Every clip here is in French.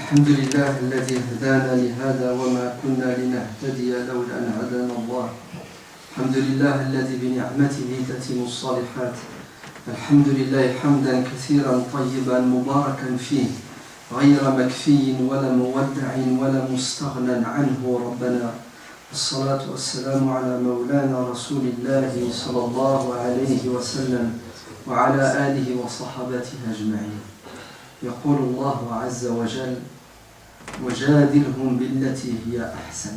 الحمد لله الذي هدانا لهذا وما كنا لنهتدي لولا أن هدانا الله. الحمد لله الذي بنعمته تتم الصالحات. الحمد لله حمدا كثيرا طيبا مباركا فيه غير مكفي ولا مودع ولا مستغنى عنه ربنا. الصلاة والسلام على مولانا رسول الله صلى الله عليه وسلم وعلى آله وصحابته أجمعين. يقول الله عز وجل: وجادلهم بالتي هي أحسن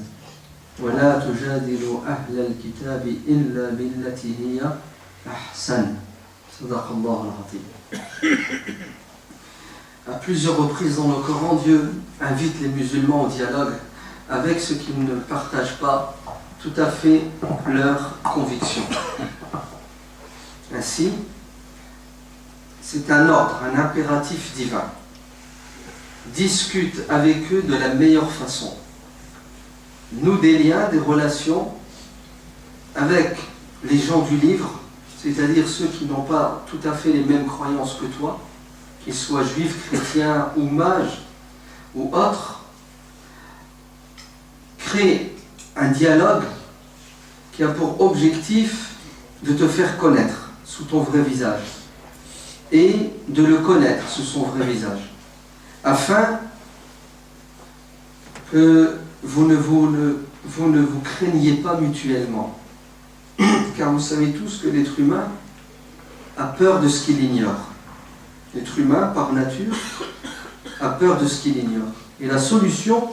ولا تجادلوا أهل الكتاب إلا بالتي هي أحسن. صدق الله العظيم. À plusieurs reprises dans le Coran, Dieu invite les musulmans au dialogue avec ceux qui ne partagent pas tout à fait leurs convictions. Ainsi, c'est un ordre, un impératif divin. Discute avec eux de la meilleure façon. Noue des liens, des relations avec les gens du livre, c'est-à-dire ceux qui n'ont pas tout à fait les mêmes croyances que toi, qu'ils soient juifs, chrétiens ou mages ou autres. Crée un dialogue qui a pour objectif de te faire connaître sous ton vrai visage et de le connaître sous son vrai visage, afin que vous ne vous craigniez pas mutuellement. Car vous savez tous que l'être humain a peur de ce qu'il ignore. L'être humain, par nature, a peur de ce qu'il ignore. Et la solution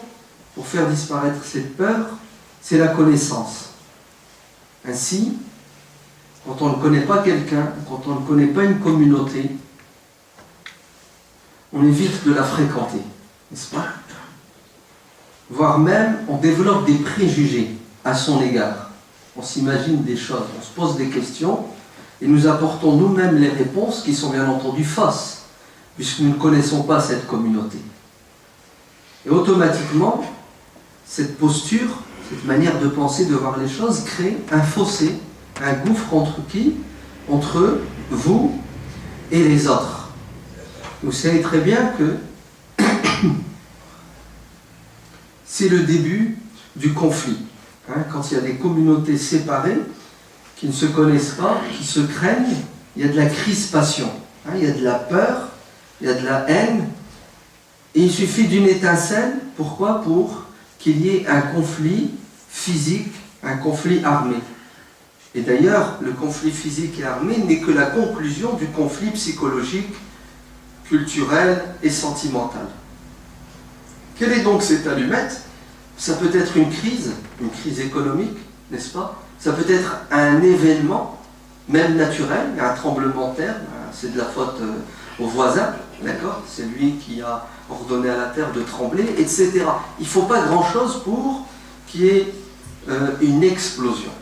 pour faire disparaître cette peur, c'est la connaissance. Ainsi, quand on ne connaît pas quelqu'un, quand on ne connaît pas une communauté, on évite de la fréquenter, n'est-ce pas? Voire même, on développe des préjugés à son égard. On s'imagine des choses, on se pose des questions, et nous apportons nous-mêmes les réponses qui sont bien entendu fausses, puisque nous ne connaissons pas cette communauté. Et automatiquement, cette posture, cette manière de penser, de voir les choses, crée un fossé, un gouffre entre qui? Entre vous et les autres. Vous savez très bien que c'est le début du conflit. Quand il y a des communautés séparées, qui ne se connaissent pas, qui se craignent, il y a de la crispation, il y a de la peur, il y a de la haine, et il suffit d'une étincelle, pourquoi? Pour qu'il y ait un conflit physique, un conflit armé. Et d'ailleurs, le conflit physique et armé n'est que la conclusion du conflit psychologique, culturel et sentimental. Quelle est donc cette allumette? Ça peut être une crise économique, n'est-ce pas? Ça peut être un événement, même naturel, un tremblement de terre, c'est de la faute au voisin, d'accord? C'est lui qui a ordonné à la terre de trembler, etc. Il ne faut pas grand-chose pour qu'il y ait une explosion.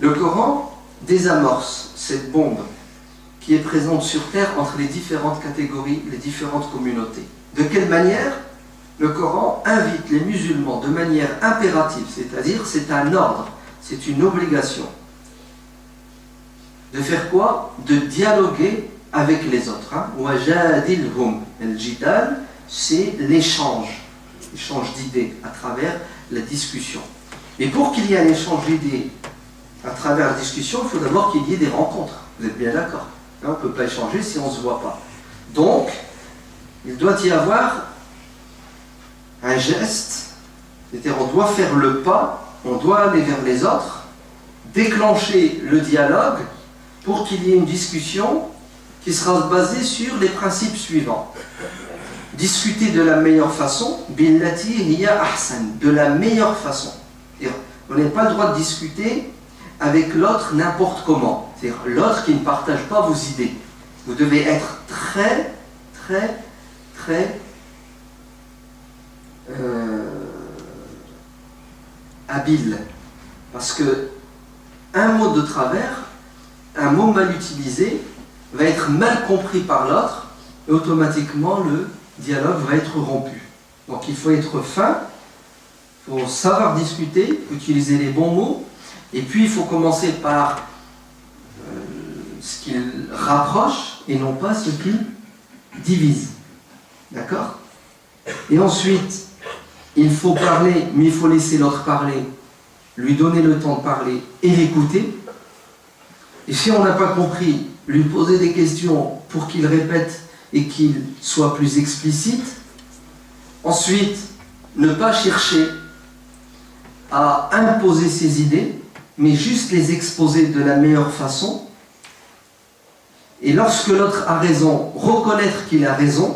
Le Coran désamorce cette bombe qui est présente sur terre entre les différentes catégories, les différentes communautés. De quelle manière? Le Coran invite les musulmans de manière impérative, c'est-à-dire c'est un ordre, c'est une obligation. De faire quoi? De dialoguer avec les autres. Wajadilhum. El jidal, c'est l'échange d'idées à travers la discussion. Et pour qu'il y ait un échange d'idées à travers la discussion, il faut d'abord qu'il y ait des rencontres. Vous êtes bien d'accord? On ne peut pas échanger si on ne se voit pas. Donc, il doit y avoir un geste, c'est-à-dire on doit faire le pas, on doit aller vers les autres, déclencher le dialogue pour qu'il y ait une discussion qui sera basée sur les principes suivants. Discuter de la meilleure façon, billati hiya ahsan, de la meilleure façon. C'est-à-dire, on n'a pas le droit de discuter avec l'autre n'importe comment. C'est-à-dire l'autre qui ne partage pas vos idées. Vous devez être très, très, très habile. Parce que un mot de travers, un mot mal utilisé, va être mal compris par l'autre et automatiquement le dialogue va être rompu. Donc il faut être fin, il faut savoir discuter, utiliser les bons mots, et puis il faut commencer par ce qui rapproche et non pas ce qui divise. D'accord? Et ensuite, il faut parler, mais il faut laisser l'autre parler, lui donner le temps de parler et l'écouter. Et si on n'a pas compris, lui poser des questions pour qu'il répète et qu'il soit plus explicite. Ensuite, ne pas chercher à imposer ses idées, mais juste les exposer de la meilleure façon. Et lorsque l'autre a raison, reconnaître qu'il a raison.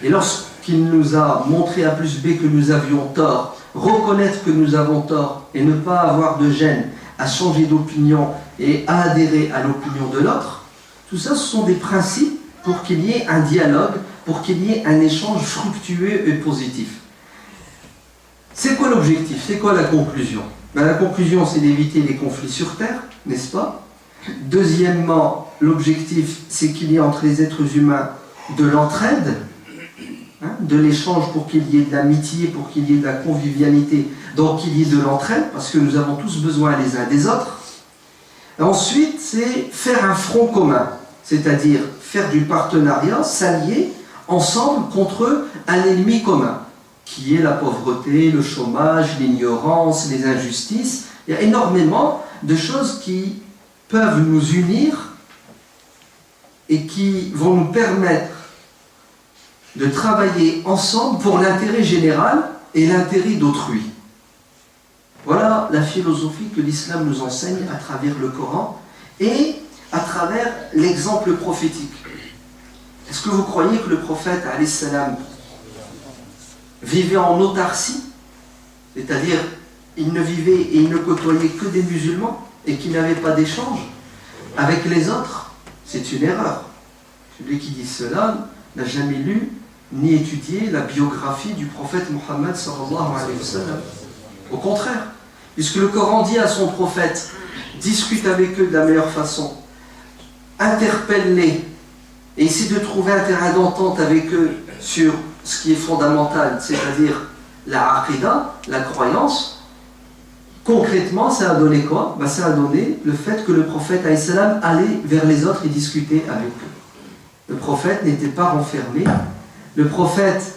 Et lorsqu'il nous a montré A plus B que nous avions tort, reconnaître que nous avons tort et ne pas avoir de gêne à changer d'opinion et à adhérer à l'opinion de l'autre. Tout ça, ce sont des principes pour qu'il y ait un dialogue, pour qu'il y ait un échange fructueux et positif. C'est quoi l'objectif? C'est quoi la conclusion? La conclusion, c'est d'éviter les conflits sur Terre, n'est-ce pas? Deuxièmement, l'objectif, c'est qu'il y ait entre les êtres humains de l'entraide, de l'échange pour qu'il y ait de l'amitié, pour qu'il y ait de la convivialité, donc qu'il y ait de l'entraide, parce que nous avons tous besoin les uns des autres. Ensuite, c'est faire un front commun, c'est-à-dire faire du partenariat, s'allier ensemble contre un ennemi commun, qui est la pauvreté, le chômage, l'ignorance, les injustices. Il y a énormément de choses qui peuvent nous unir et qui vont nous permettre de travailler ensemble pour l'intérêt général et l'intérêt d'autrui. Voilà la philosophie que l'islam nous enseigne à travers le Coran et à travers l'exemple prophétique. Est-ce que vous croyez que le prophète, alayhi salam, vivait en autarcie? C'est-à-dire, il ne vivait et il ne côtoyait que des musulmans et qu'il n'avait pas d'échange avec les autres? C'est une erreur. Celui qui dit cela n'a jamais lu ni étudié la biographie du prophète Mohammed sallallahu alayhi wa sallam. Au contraire, puisque le Coran dit à son prophète, discute avec eux de la meilleure façon, interpelle-les et essaie de trouver un terrain d'entente avec eux sur ce qui est fondamental, c'est-à-dire la aqidah, la croyance. Concrètement, ça a donné quoi? Ça a donné le fait que le prophète alayhi salam allait vers les autres et discutait avec eux. Le prophète n'était pas renfermé. Le prophète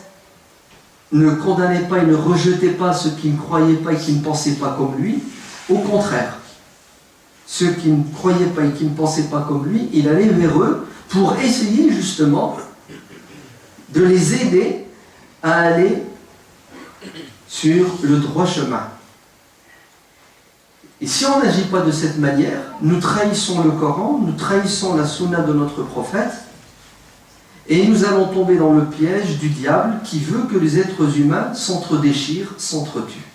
ne condamnait pas et ne rejetait pas ceux qui ne croyaient pas et qui ne pensaient pas comme lui. Au contraire, ceux qui ne croyaient pas et qui ne pensaient pas comme lui, il allait vers eux pour essayer justement de les aider à aller sur le droit chemin. Et si on n'agit pas de cette manière, nous trahissons le Coran, nous trahissons la sunna de notre prophète, et nous allons tomber dans le piège du diable qui veut que les êtres humains s'entre-déchirent, s'entretuent.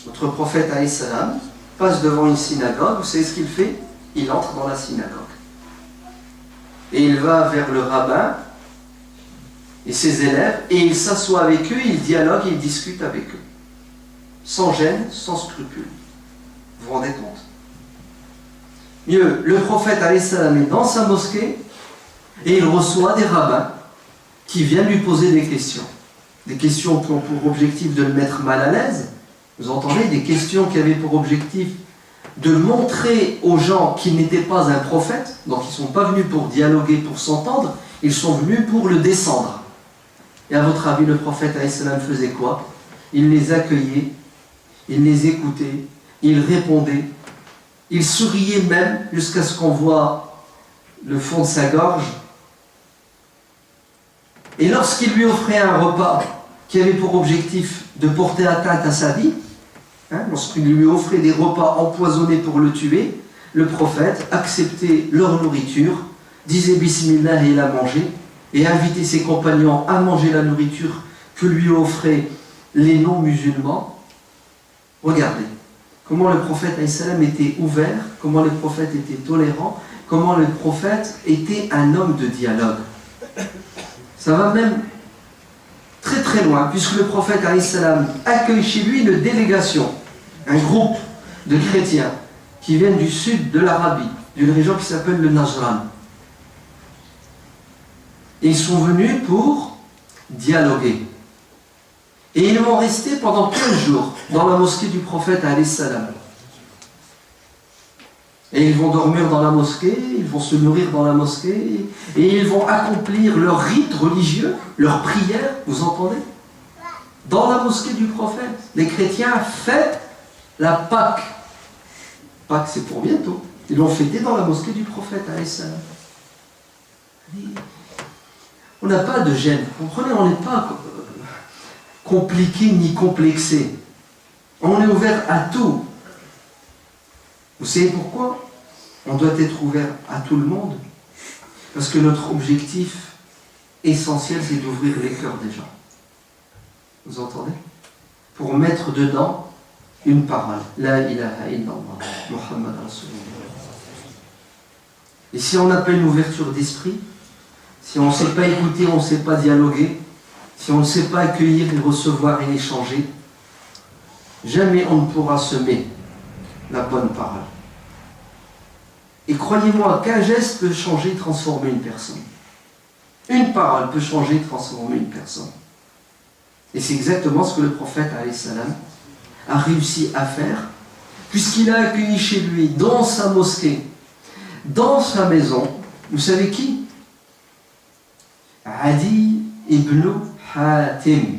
Notre prophète alayhi salam passe devant une synagogue, vous savez ce qu'il fait? Il entre dans la synagogue. Et il va vers le rabbin et ses élèves, et il s'assoit avec eux, il dialogue, il discute avec eux. Sans gêne, sans scrupule. Vous vous rendez compte? Mieux, le prophète alayhi salam est dans sa mosquée, et il reçoit des rabbins qui viennent lui poser des questions. Des questions qui ont pour objectif de le mettre mal à l'aise. Vous entendez? Des questions qui avaient pour objectif de montrer aux gens qu'il n'était pas un prophète. Donc ils ne sont pas venus pour dialoguer, pour s'entendre. Ils sont venus pour le descendre. Et à votre avis, le prophète alayhi salam faisait quoi? Il les accueillait, il les écoutait, il répondait. Il souriait même jusqu'à ce qu'on voit le fond de sa gorge. Et lorsqu'il lui offrait un repas qui avait pour objectif de porter atteinte à sa vie, lorsqu'il lui offrait des repas empoisonnés pour le tuer, le prophète acceptait leur nourriture, disait Bismillah et la mangeait, et invitait ses compagnons à manger la nourriture que lui offraient les non-musulmans. Regardez comment le prophète alayhi salam était ouvert, comment le prophète était tolérant, comment le prophète était un homme de dialogue. Ça va même très très loin, puisque le prophète alayhi salam accueille chez lui une délégation, un groupe de chrétiens qui viennent du sud de l'Arabie, d'une région qui s'appelle le Najran. Et ils sont venus pour dialoguer. Et ils vont rester pendant 15 jours dans la mosquée du prophète alayhi salam. Et ils vont dormir dans la mosquée, ils vont se nourrir dans la mosquée, et ils vont accomplir leurs rites religieux, leurs prières, vous entendez? dans la mosquée du prophète. Les chrétiens fêtent la Pâque. Pâques, c'est pour bientôt. Ils l'ont fêté dans la mosquée du prophète, alayhi salam. On n'a pas de gêne, vous comprenez, on n'est pas compliqué ni complexé. On est ouvert à tout. Vous savez pourquoi? On doit être ouvert à tout le monde. Parce que notre objectif essentiel, c'est d'ouvrir les cœurs des gens. Vous entendez? Pour mettre dedans une parole. La ilaha illallah, Muhammad Rasulullah. Et si on n'a pas une ouverture d'esprit, si on ne sait pas écouter, on ne sait pas dialoguer, si on ne sait pas accueillir et recevoir et échanger, jamais on ne pourra semer la bonne parole. Et croyez-moi qu'un geste peut changer, transformer une personne. Une parole peut changer, transformer une personne. Et c'est exactement ce que le prophète alayhi salam a réussi à faire, puisqu'il a accueilli chez lui, dans sa mosquée, dans sa maison, vous savez qui? Adi ibn Hatim.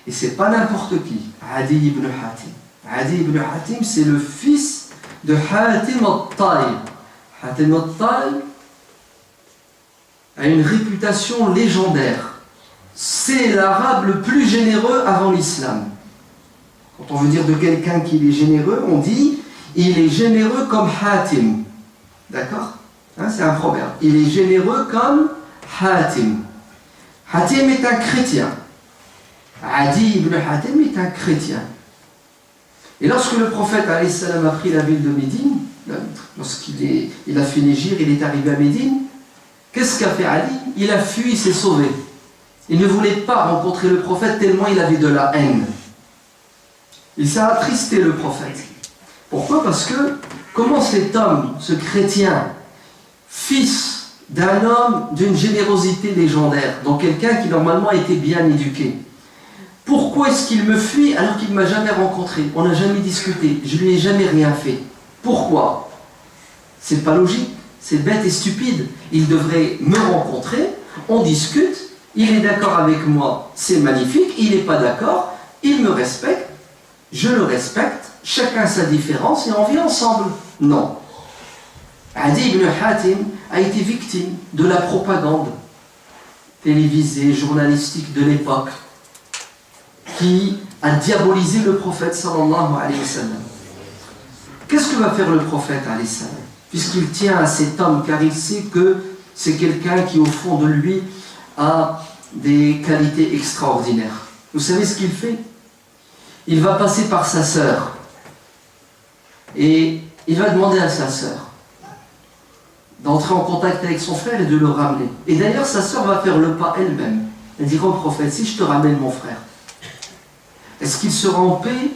Et c'est pas n'importe qui, Adi ibn Hatim. Adi ibn Hatim, c'est le fils de Hatim al-Taï. Hatim al-Taï a une réputation légendaire. C'est l'arabe le plus généreux avant l'islam. Quand on veut dire de quelqu'un qu'il est généreux, on dit il est généreux comme Hatim. D'accord? Hein, c'est un proverbe. Il est généreux comme Hatim. Hatim est un chrétien. Adi ibn Hatim est un chrétien. Et lorsque le prophète alayhi salam a pris la ville de Médine, lorsqu'il a fait l'hégire, il est arrivé à Médine, qu'est-ce qu'a fait Ali? Il a fui, il s'est sauvé. Il ne voulait pas rencontrer le prophète tellement il avait de la haine. Il s'est attristé le prophète. Pourquoi? Parce que comment cet homme, ce chrétien, fils d'un homme d'une générosité légendaire, donc quelqu'un qui normalement était bien éduqué, pourquoi est-ce qu'il me fuit alors qu'il ne m'a jamais rencontré? On n'a jamais discuté, je lui ai jamais rien fait. Pourquoi? C'est pas logique, c'est bête et stupide. Il devrait me rencontrer, on discute, il est d'accord avec moi, c'est magnifique, il n'est pas d'accord, il me respecte, je le respecte, chacun sa différence et on vit ensemble. Non. Adi ibn Hatim a été victime de la propagande télévisée, journalistique de l'époque, qui a diabolisé le prophète sallallahu alayhi wa sallam. Qu'est-ce que va faire le prophète alayhi salam? Puisqu'il tient à cet homme, car il sait que c'est quelqu'un qui au fond de lui a des qualités extraordinaires. Vous savez ce qu'il fait? Il va passer par sa sœur et il va demander à sa sœur d'entrer en contact avec son frère et de le ramener. Et d'ailleurs sa sœur va faire le pas elle-même. Elle dira au prophète: si je te ramène mon frère, est-ce qu'il sera en paix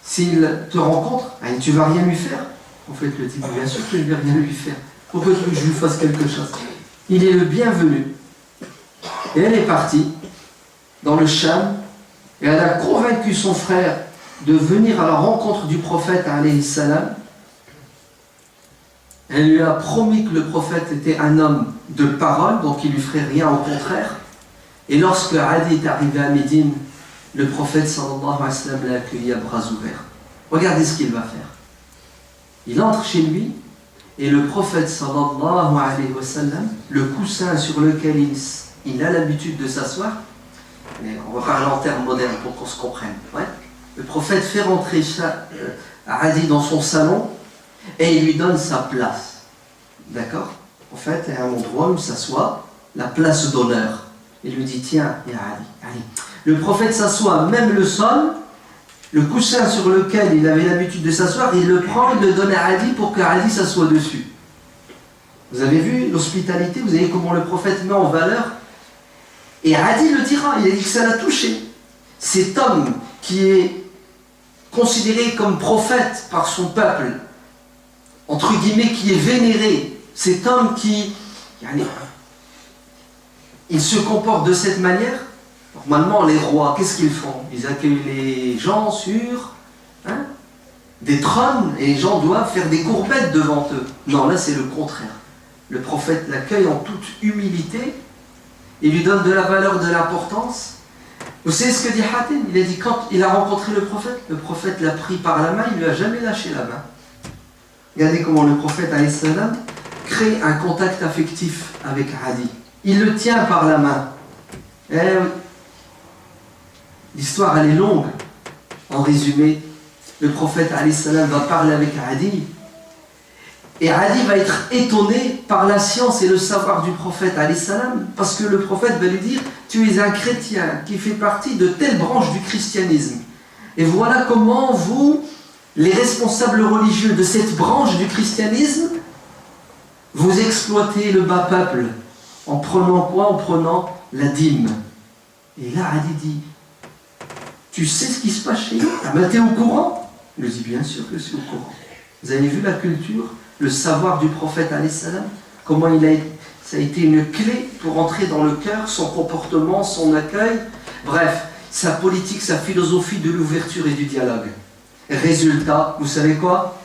s'il te rencontre? Tu ne vas rien lui faire? En fait, le type, bien sûr que je ne vais rien lui faire. Pourquoi tu veux que je lui fasse quelque chose? Il est le bienvenu. Et elle est partie dans le Cham et elle a convaincu son frère de venir à la rencontre du prophète alayhi salam. Elle lui a promis que le prophète était un homme de parole, donc il ne lui ferait rien, au contraire. Et lorsque Adi est arrivé à Médine, le prophète sallallahu alayhi wa sallam l'a accueilli à bras ouverts. Regardez ce qu'il va faire. Il entre chez lui et le prophète sallallahu alayhi wa sallam, le coussin sur lequel il a l'habitude de s'asseoir, on va parler en termes modernes pour qu'on se comprenne. Ouais. Le prophète fait rentrer Adi dans son salon et il lui donne sa place. D'accord? En fait, il y a un endroit où il s'assoit, la place d'honneur. Il lui dit: tiens, il y a Adi, allez. Le prophète s'assoit, même le sol, le coussin sur lequel il avait l'habitude de s'asseoir, il le prend, il le donne à Adi pour que Adi s'assoie dessus. Vous avez vu l'hospitalité, vous avez vu comment le prophète met en valeur. Et Adi le dira, il a dit que ça l'a touché. Cet homme qui est considéré comme prophète par son peuple, entre guillemets, qui est vénéré, cet homme qui, il se comporte de cette manière. Normalement, les rois, qu'est-ce qu'ils font? Ils accueillent les gens sur des trônes et les gens doivent faire des courbettes devant eux. Non, là c'est le contraire. Le prophète l'accueille en toute humilité, il lui donne de la valeur, de l'importance Vous savez ce que dit Hatim? Il a dit quand il a rencontré le prophète l'a pris par la main, il ne lui a jamais lâché la main. Regardez comment le prophète alayhi salam crée un contact affectif avec Adi. Il le tient par la main. Eh oui. L'histoire elle est longue. En résumé, le prophète alayhi salam va parler avec Adi. Et Adi va être étonné par la science et le savoir du prophète alayhi salam, parce que le prophète va lui dire « Tu es un chrétien qui fait partie de telle branche du christianisme. Et voilà comment vous, les responsables religieux de cette branche du christianisme, vous exploitez le bas peuple. En prenant quoi? En prenant la dîme. » Et là, Adi dit « Tu sais ce qui se passe chez nous? Ah ben t'es au courant ?» Il lui dit « Bien sûr que je suis au courant. Vous avez vu la culture, le savoir du prophète alayhi salam, comment ça a été une clé pour entrer dans le cœur, son comportement, son accueil, bref, sa politique, sa philosophie de l'ouverture et du dialogue. Résultat, vous savez quoi?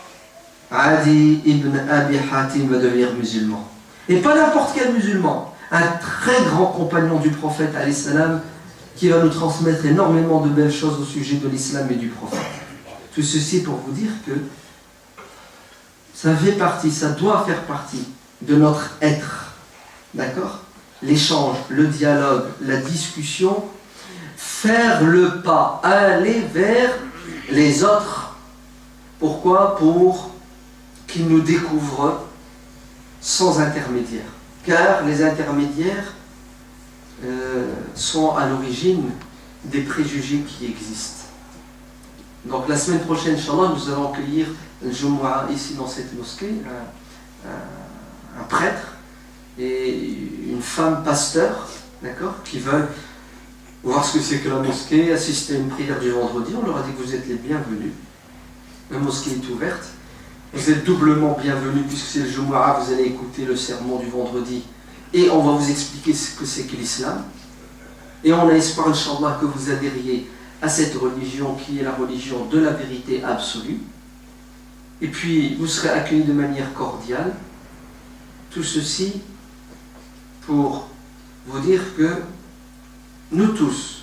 Adi ibn Abi Hatim va devenir musulman. Et pas n'importe quel musulman, un très grand compagnon du prophète alayhi salam, qui va nous transmettre énormément de belles choses au sujet de l'islam et du prophète. Tout ceci pour vous dire que ça fait partie, ça doit faire partie de notre être. D'accord? L'échange, le dialogue, la discussion, faire le pas, aller vers les autres. Pourquoi? Pour qu'ils nous découvrent sans intermédiaire. Car les intermédiaires sont à l'origine des préjugés qui existent. Donc la semaine prochaine, Inch'Allah, nous allons accueillir le Jumu'ah ici dans cette mosquée, un prêtre et une femme pasteur, d'accord, qui veulent voir ce que c'est que la mosquée, assister à une prière du vendredi. On leur a dit que vous êtes les bienvenus. La mosquée est ouverte. Vous êtes doublement bienvenus puisque c'est le Jumu'ah, vous allez écouter le sermon du vendredi et on va vous expliquer ce que c'est que l'islam. Et on a espoir, Inch'Allah, que vous adhériez à cette religion qui est la religion de la vérité absolue. Et puis, vous serez accueillis de manière cordiale. Tout ceci pour vous dire que nous tous,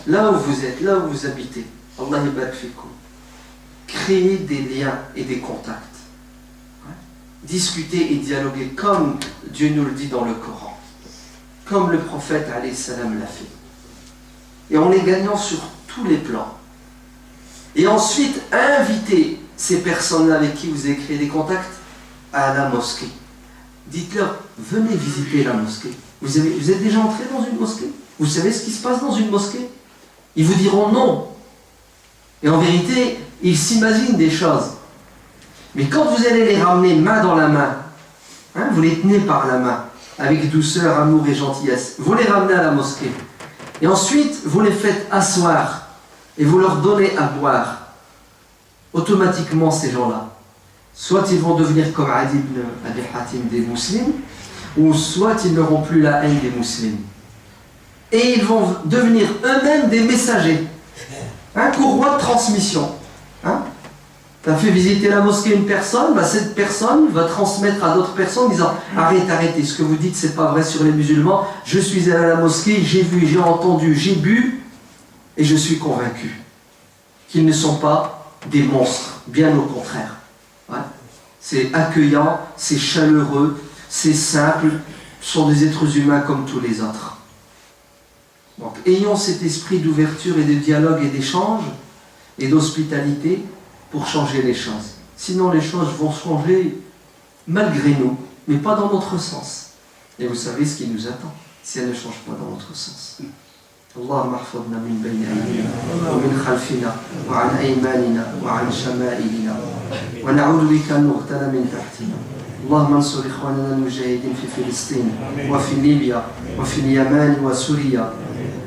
là où vous êtes, là où vous habitez, Allah yabarak fikum, créez des liens et des contacts. Discuter et dialoguer comme Dieu nous le dit dans le Coran, comme le prophète alayhi salam l'a fait. Et on est gagnant sur tous les plans. Et ensuite, invitez ces personnes avec qui vous avez créé des contacts à la mosquée. Dites-leur, venez visiter la mosquée. Vous êtes déjà entré dans une mosquée? Vous savez ce qui se passe dans une mosquée? Ils vous diront non. Et en vérité, ils s'imaginent des choses. Mais quand vous allez les ramener main dans la main, vous les tenez par la main, avec douceur, amour et gentillesse, vous les ramenez à la mosquée. Et ensuite, vous les faites asseoir et vous leur donnez à boire. Automatiquement, ces gens-là, soit ils vont devenir comme Adi ibn Abi Hatim des musulmans, ou soit ils n'auront plus la haine des musulmans. Et ils vont devenir eux-mêmes des messagers, courroie de transmission. Tu as fait visiter la mosquée une personne, cette personne va transmettre à d'autres personnes en disant « Arrêtez, ce que vous dites c'est pas vrai sur les musulmans, je suis allé à la mosquée, j'ai vu, j'ai entendu, j'ai bu, et je suis convaincu qu'ils ne sont pas des monstres, bien au contraire. » C'est accueillant, c'est chaleureux, c'est simple, ce sont des êtres humains comme tous les autres. Donc ayons cet esprit d'ouverture et de dialogue et d'échange et d'hospitalité pour changer les choses. Sinon les choses vont changer malgré nous, mais pas dans notre sens. Et vous savez ce qui nous attend si elles ne changent pas dans notre sens. اللهم احفظنا من بين أيدينا ومن خلفنا وعن أيماننا وعن شمائلنا ونعوذ بك أن نغتال من تحتنا. اللهم انصر إخواننا المجاهدين في فلسطين وفي ليبيا وفي اليمن وسوريا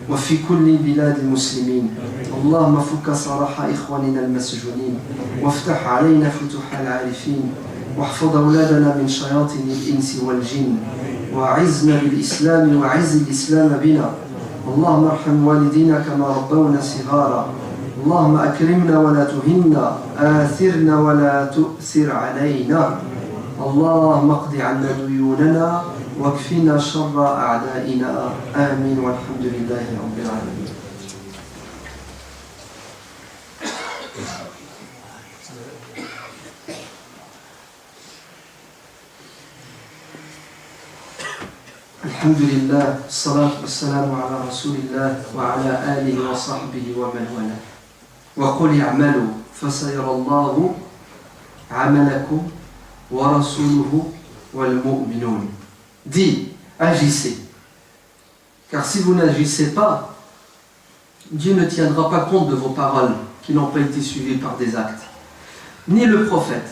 وفي كل بلاد المسلمين. اللهم فك سراح إخواننا المسجونين وافتح علينا فتوح العارفين واحفظ أولادنا من شياطين الإنس والجن وأعزنا بالإسلام وأعز الإسلام بنا. اللهم ارحم والدينا كما ربونا صغارا. اللهم أكرمنا ولا تهنا آثرنا ولا تؤثر علينا. اللهم اقض عنا ديوننا واكفنا شر أعدائنا. آمين والحمد لله رب العالمين. Alhamdulillah, salatu wassalamu ala rasulillah wa ala alihi wa sahbihi wa man wala. Wa qul i'malu fasayarallahu amalakum wa rasuluhu wal mu'minun. Dis, agissez. Car si vous n'agissez pas, Dieu ne tiendra pas compte de vos paroles qui n'ont pas été suivies par des actes. Ni le prophète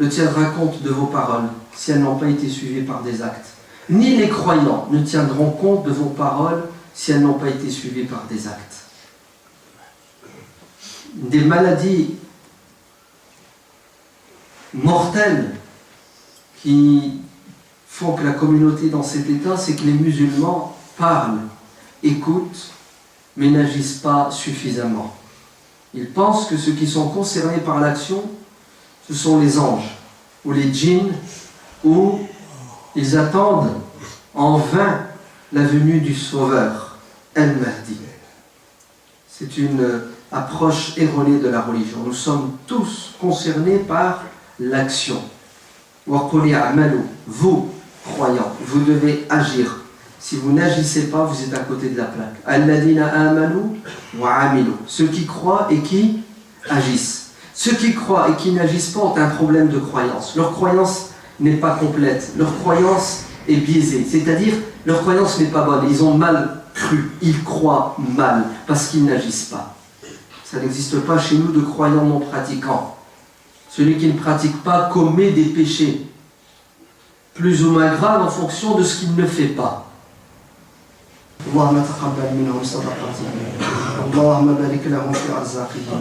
ne tiendra compte de vos paroles si elles n'ont pas été suivies par des actes. Ni les croyants ne tiendront compte de vos paroles si elles n'ont pas été suivies par des actes. Des maladies mortelles qui font que la communauté est dans cet état, c'est que les musulmans parlent, écoutent, mais n'agissent pas suffisamment. Ils pensent que ceux qui sont concernés par l'action, ce sont les anges ou les djinns, ou ils attendent en vain la venue du Sauveur, El-Mahdi. C'est une approche erronée de la religion. Nous sommes tous concernés par l'action. Vous, croyants, vous devez agir. Si vous n'agissez pas, vous êtes à côté de la plaque. Alladina amanu wa amilu. Ceux qui croient et qui agissent. Ceux qui croient et qui n'agissent pas ont un problème de croyance. Leur croyance n'est pas complète. Leur croyance est biaisée. C'est-à-dire, leur croyance n'est pas bonne. Ils ont mal cru. Ils croient mal parce qu'ils n'agissent pas. Ça n'existe pas chez nous de croyants non pratiquants. Celui qui ne pratique pas commet des péchés plus ou moins graves en fonction de ce qu'il ne fait pas. اللهم تقبل منهم صدقاتهم اللهم بارك لهم في أرزاقهم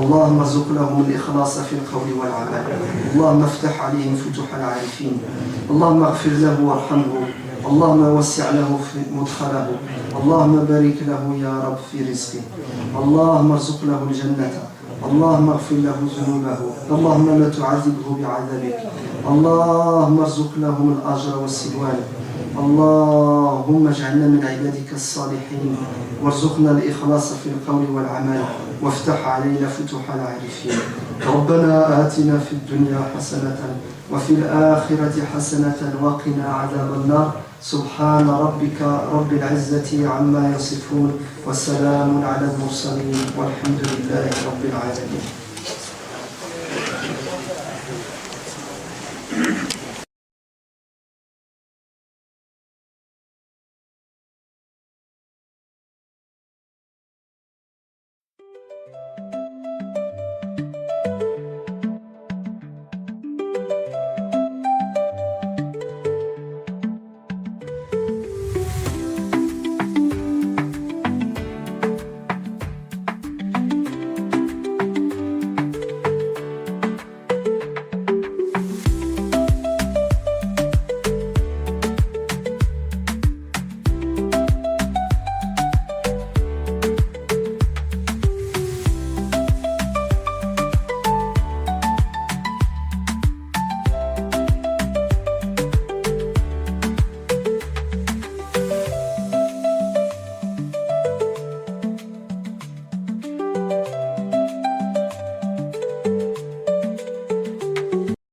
اللهم ارزق لهم الإخلاص في القول والعمل اللهم افتح عليهم فتوح العارفين اللهم اغفر له وارحمه اللهم وسع له في مدخله اللهم بارك له يا رب في رزقه اللهم ارزق له الجنة اللهم اغفر له ذنوبه اللهم لا تعذبه بعذابك اللهم ارزق لهم الأجر والسلوان اللهم اجعلنا من عبادك الصالحين وارزقنا الإخلاص في القول والعمل وافتح علينا فتوح العارفين ربنا آتنا في الدنيا حسنة وفي الآخرة حسنة وقنا عذاب النار سبحان ربك رب العزة عما يصفون وسلام على المرسلين والحمد لله رب العالمين.